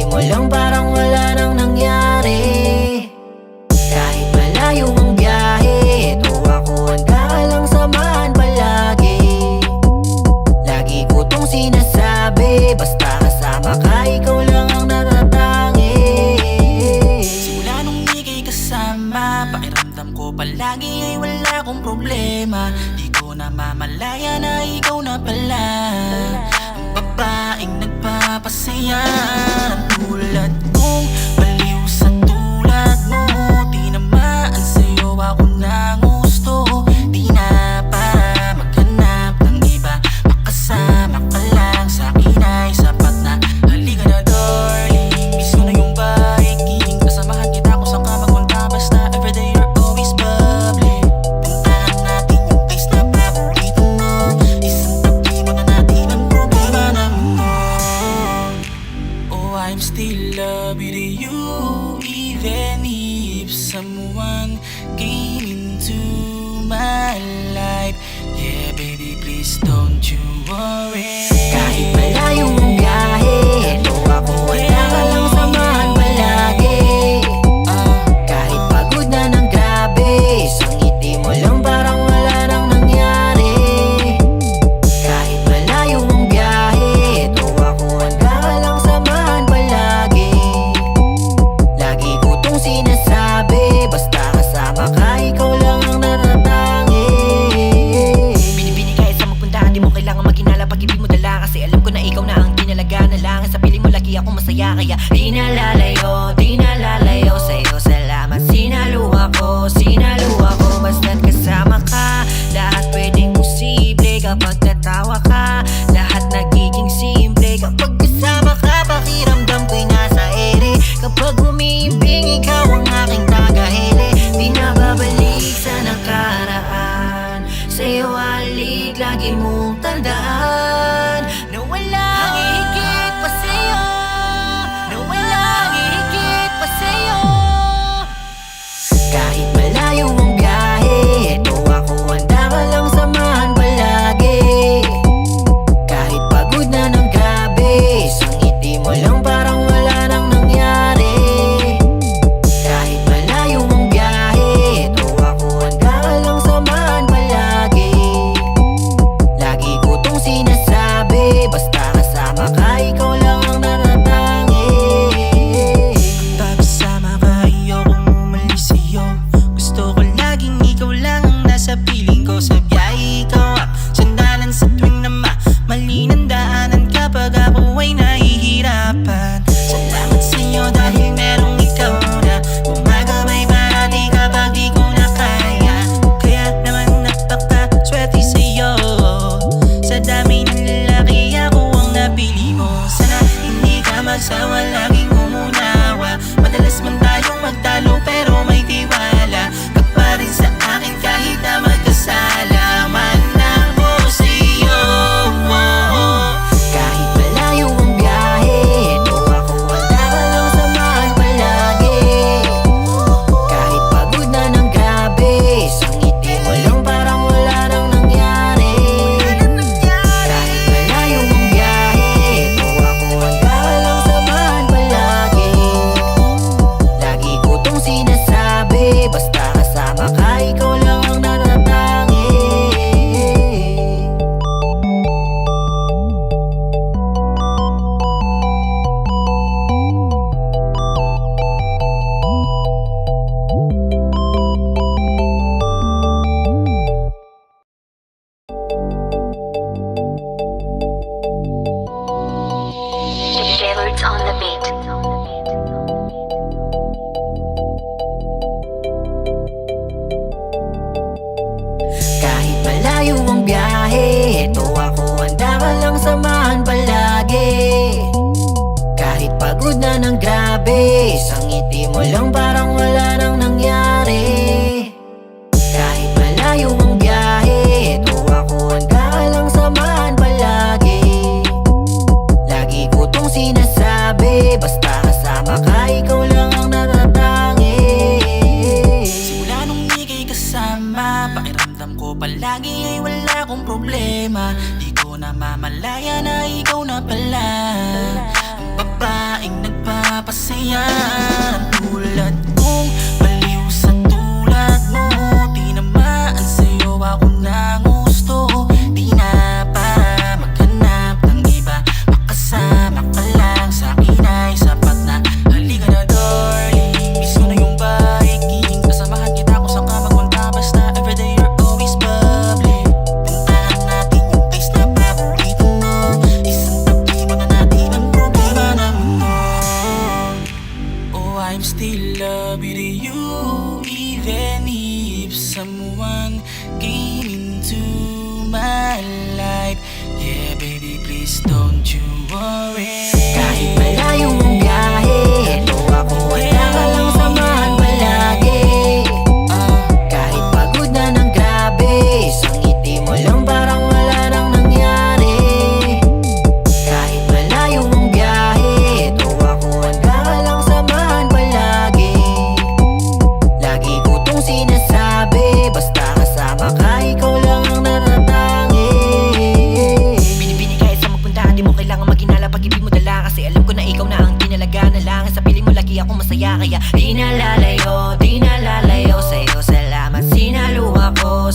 mo lang parang wala nang nangyari. Kahit malayo ang biyahe, ito ako handa ka lang samahan palagi. Lagi ko tong sinasabi, basta kasama ka, ikaw lang ang natatangi. Simula nung ika'y kasama, pakiramdam ko palagi ay wala akong problema. Di ko namamalaya na ikaw na pala ang babaeng nagpapasaya. Tulad kong baliw sa tulad mo, tinamaan sa'yo ako ng gusto. Di na para maghanap ng iba, makasama ka lang sa'kin ay sapat na. Halika na darling, miss ko na yung biking. Kasamahan kita kung saan ka magpunta, basta everyday you're always bubbly. Puntahan natin yung place na paborito mo, isang tabi mo na natin ang problema naman. Oh, I'm still loving you, even if someone came into my life. Yeah, baby, please don't you worry. Kahit malayo ang biyahe, ito ako handa ka lang samahan palagi. Kahit pagod na ng grabe, isang ngiti mo lang parang wala nang nangyari. Kahit malayo ang biyahe, ito ako handa ka lang samahan palagi. Lagi ko tong sinasabi, basta kasama ka, ikaw lang ang natatangi. Binibini kahit sa magpuntahan, di mo kailangan maghinala pag ibig mo dala. Kasi alam ko na ikaw na ang dinalaga na lang. Sa piling mo lagi ako masaya, kaya di nalalayo sa'yo. Salamat, sinaluha ko, basta't kasama ka. Lahat pwedeng posible kapag natawa ka. Lahat nagiging simple kapag kasama ka. Pakiramdam ko'y nasa ere, kapag umiibig ikaw ang aking tagahele. Di na babalik sa nakaraan, sa'yo halik lagi mong tandaan na walang higit pa sa'yo, na walang higit pa sa'yo. Kahit malayo ang biyahe, ito ako handa ka lang samahan palagi. Kahit pagod na ng grabe, isang ngiti mo lang parang wala nang nangyari. Kahit malayo ang biyahe, ito ako handa ka lang samahan palagi. Lagi ko tong sinasabi, basta kasama ka, ikaw lang ang natatangi. Pag kasama ka, ayokong umalis sa'yo. Gusto ko laging ikaw lang ang nasa piling ko. Sa biyahe ikaw ang sandalan sa tuwing na mali ng daanan kapag ako ay nahihirapan. Salamat sa'yo dahil merong ikaw na gumagabay parati kapag di ko na kaya. Kaya naman napaka-swerte sa'yo. Sa dami ng lalaki ako ang napili mo. Sana hindi ka magsawa, laging umunawa. Madalas man tayong magtalo pero may tiwala ka pa rin sa akin kahit na magkasala man ako sa'yo. Kahit malayo ang biyahe, ito ako handa ka lang samahan palagi. Kahit pagod na ng grabe, isang ngiti mo lang parang wala nang nangyari. Kahit malayo ang biyahe, ito ako handa ka lang samahan palagi. Lagi ko tong sinasabi, basta kasama ka, ikaw lang ang natatangi. Shepherds on the beat. Kahit malayo ang biyahe, ito ako handa ka lang samahan palagi. Kahit pagod na ng grabe, isang ngiti mo lang parang wala nang nangyari. Kahit malayo ang biyahe, ito ako handa ka lang samahan palagi. Lagi ko tong sinasabi, basta kasama ka, ikaw lang ang natatangi. Simula nung ika'y kasama, pakiramdam ko palagi ay wala akong problema. Di ko namamalaya na ikaw na pala ang babaeng nagpapasaya. yan. Tulad kong baliw sa tulad mo, tinamaan sa'yo ako ng gusto. Di na para maghanap ng iba, makasama ka lang sa'kin ay sapat na. Halika na darling, miss ko na yung biking. Kasamahan kita kung saan ka magpunta, basta everyday you're always bubbly. Puntahan natin yung place na paborito mo, isang tabi mo na natin ang problema ng mundo. Oh, I'm still loving you, even if someone came into my life. Yeah, baby, please don't you worry. Kahit malayo ang biyahe, ito ako handa ka lang samahan palagi. Kahit pagod na ng grabe, isang ngiti mo lang parang wala nang nangyari. Kahit malayo ang biyahe, ito ako handa ka lang samahan palagi. Lagi ko tong sinasabi, basta kasama ka, ikaw lang ang natatangi. Binibini kahit sa magpuntahan, di mo kailangan maghinala pag ibig mo dala. Kasi alam ko na ikaw na ang kinalaga na lang. Sa piling mo lagi ako masaya, kaya di nalalayo sa'yo. Salamat, sinaluha ko,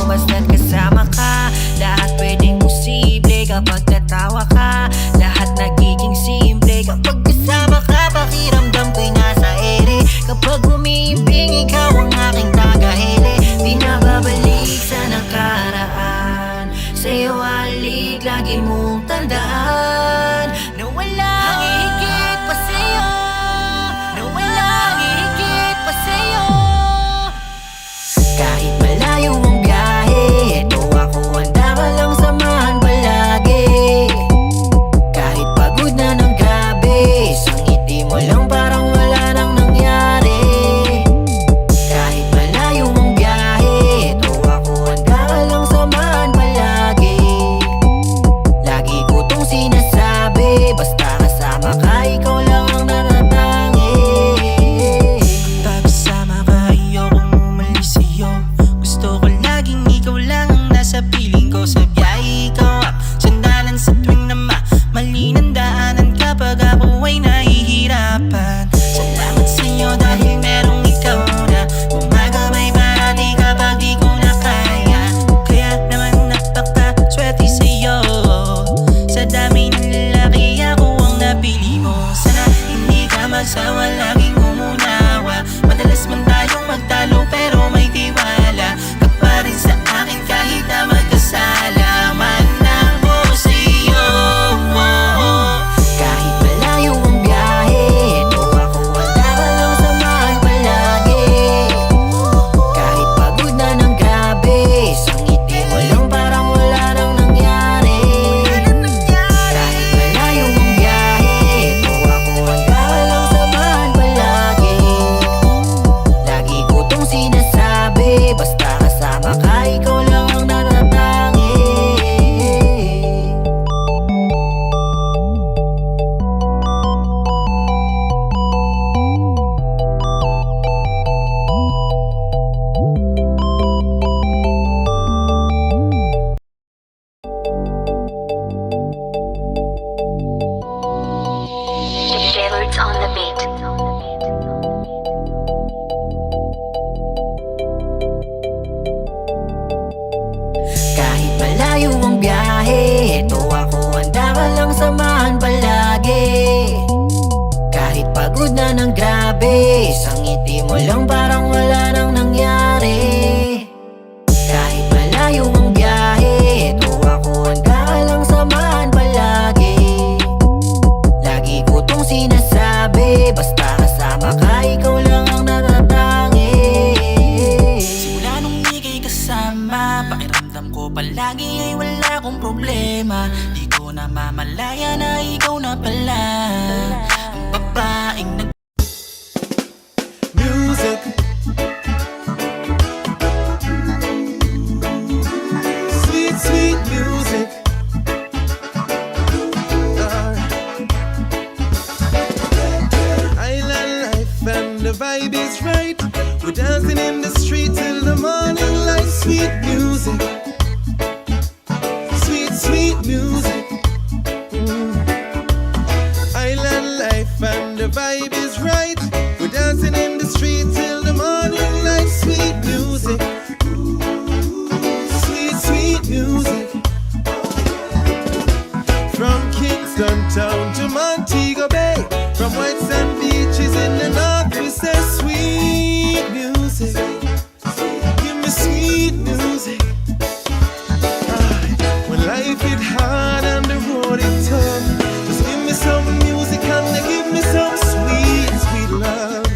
basta't kasama ka. Lahat pwedeng posible kapag natawa ka. Lahat nagiging simple kapag kasama ka. Pakiramdam ko'y nasa ere. Kapag umiibig, ikaw ang aking tagahele. Di na babalik sa nakaraan. Sa'yo halik, lagi mong tandaan na walang higit pa sa'yo, na walang higit pa sa'yo. Kahit malayo ang biyahe, ito ako handa ka lang samahan palagi. Kahit pagod na ng grabe, isang ngiti mo lang parang wala nang nangyari. Kahit malayo ang biyahe, ito ako handa ka lang samahan palagi. Lagi ko tong sinasabi, basta kasama ka, ikaw lang ang natatangi. Pag kasama ka, ayokong umalis sa'yo. Gusto ko laging ikaw lang ang nasa piling ko. Sa biyahe ikaw ang sandalan sa tuwing na mali ng daanan kapag ako ay nahihirapan. Salamat sa'yo dahil merong ikaw na gumagabay parati kapag di ko na kaya. Kaya naman napaka-swerte sa'yo. Sa dami ng lalaki ako ang napili mo. Sana hindi ka magsawa, laging umunawa. Madalas man tayong magtalo pero may tiwala ka pa rin sa akin kahit na magkasala man ako sa'yo. Kahit malayo ang biyahe, ito ako handa ka lang samahan palagi. Kahit pagod na ng grabe, isang ngiti mo lang parang wala nang nangyari. Kahit malayo ang biyahe, ito ako handa ka lang samahan palagi. Lagi ko tong sinasabi, basta kasama ka, ikaw lang ang natatangi. Jailers on the beat. Kahit malayo ang biyahe, ito ako handa ka lang samahan palagi. Kahit pagod na ng grabe, isang ngiti mo lang parang wala nang nangyari. Kahit malayo ang biyahe, ito ako handa ka lang samahan palagi. Lagi ko tong sinasabi, basta kasama ka, ikaw lang ang natatangi. Simula nung ika'y kasama, pakiramdam ko palagi ay wala akong problema. Di ko na mamalaya na ikaw na pala ang babaeng nag Music. Sweet, sweet music. Island life and the vibe is right. We're dancing in the street till the morning light. Sweet music. Sweet, sweet music. Island life and the vibe is right. We're dancing in the street till the morning light. Sweet music, sweet, sweet music. From Kingston town to Montego Bay, from white sand beaches in the north, we say sweet music. Give me sweet music. When life is hard and the road is tough, just give me some music and they give me some sweet, sweet love.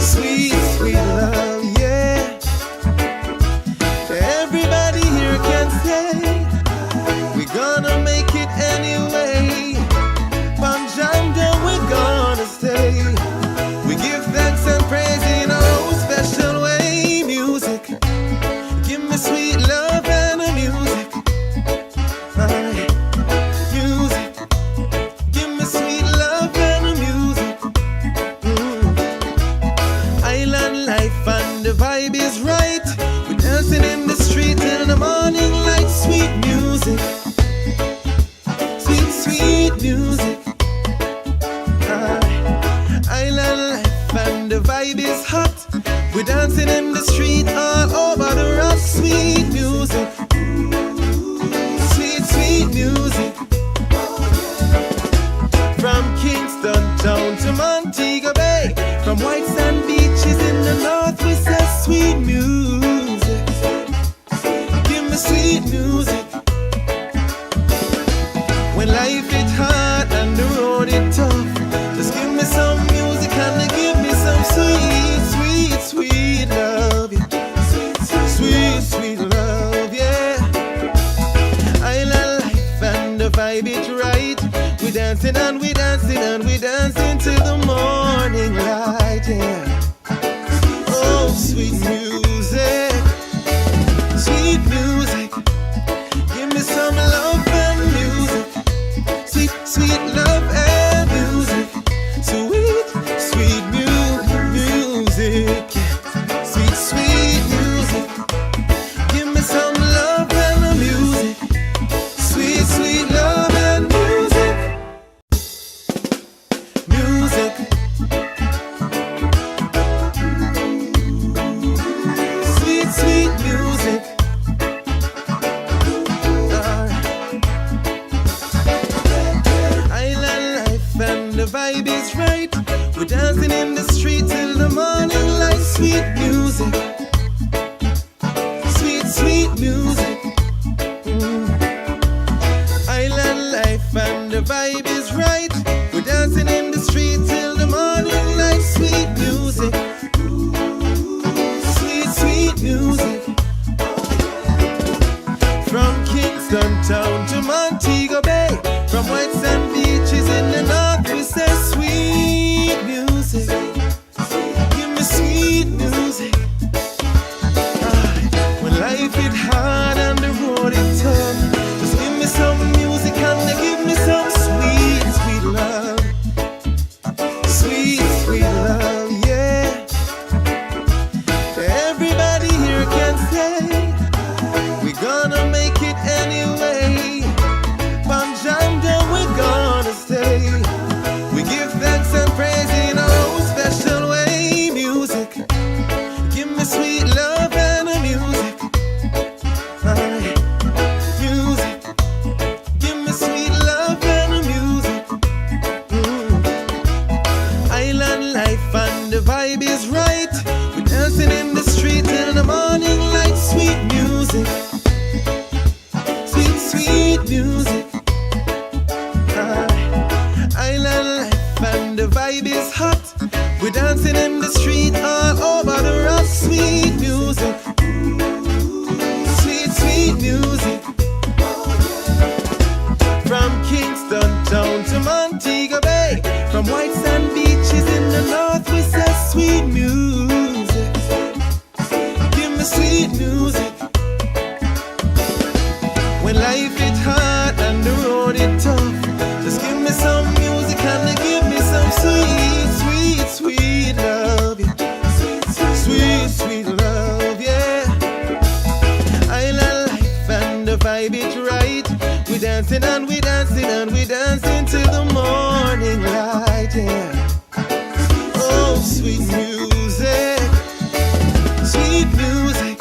Sweet, sweet love, yeah. Everybody here can say we're gonna make it anyway. Panjanga, we're gonna stay. We give thanks and praise in our own special way. Music, give me sweet love and a music. Music, give me sweet love and a music. Island life and the vibe is right. We're dancing in the street till the morning light. Sweet music, sweet, sweet music. Island life and the vibe is hot. We're dancing in the street all over the rock. Sweet music, sweet, sweet music. From Kingston town to Montego Bay, from white sand beaches in the north, we say sweet music. Give me sweet music. When life is hard and the road is tough, just give me some music and give me some sweet, sweet, sweet love. Sweet, sweet love, yeah. Island life and the vibe is right. We dancing and we dancing and we dancing till the morning light, yeah. Oh, sweet music, sweet music. Give me some love and music. Sweet, sweet love and music. Sweet, sweet music. Sweet, sweet music. Give me some love and the music. Sweet, sweet love and music. Music. Sweet, sweet music. Island life and the vibe is right. We're dancing in the street till the morning light. Sweet music, sweet, sweet music. Island life and the vibe is right. We're dancing in the street till the morning light. Sweet music, sweet, sweet music. From Kingston town to Montego Bay, from white sand beaches in the north, we say sweet music. Give me sweet music. When life is hard and the road is tough, just give me some music and give me some sweet, sweet love. Sweet, sweet love, yeah. Everybody here can say we're gonna make it anyway. Panjanga, we're gonna stay. We give thanks and praise in our own special way. Music, give me sweet love and a music. Music, give me sweet love and a music. Island life and the vibe is right. We're dancing in the street till the morning light. Sweet music, sweet, sweet music. Island life and the vibe is hot. We're dancing in the street all over the rock. Sweet music, sweet, sweet music. From Kingston town to Montego Bay, from white sand beaches in the north, we say sweet music. Give me sweet music. When life is hard and the road is tough, just give me some music and give me some sweet, sweet, sweet love. Sweet, sweet love, yeah. Island life and the vibe is right. We dancing and we dancing and we dancing till the morning light, yeah. sweet music. Sweet music.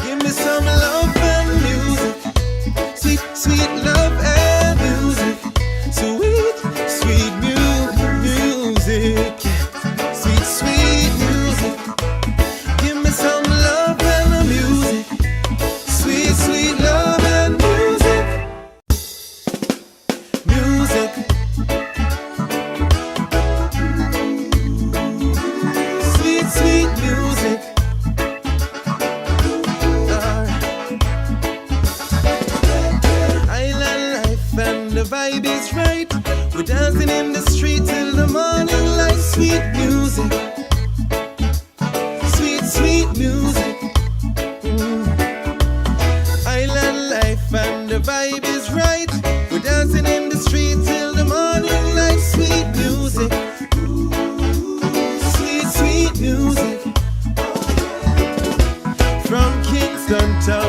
Give me some love and music. Sweet, sweet love and music. Sweet, sweet music. Sweet, sweet music. Give me some love and music. Sweet, sweet love and music. Music. Sweet, sweet music. Island life and the vibe is right. We're dancing in the street till the morning light. Sweet music. Sweet, sweet music. Island life and the vibe is right. We're dancing in the street till the morning light. Sweet music. Sweet, sweet music. From Kingston town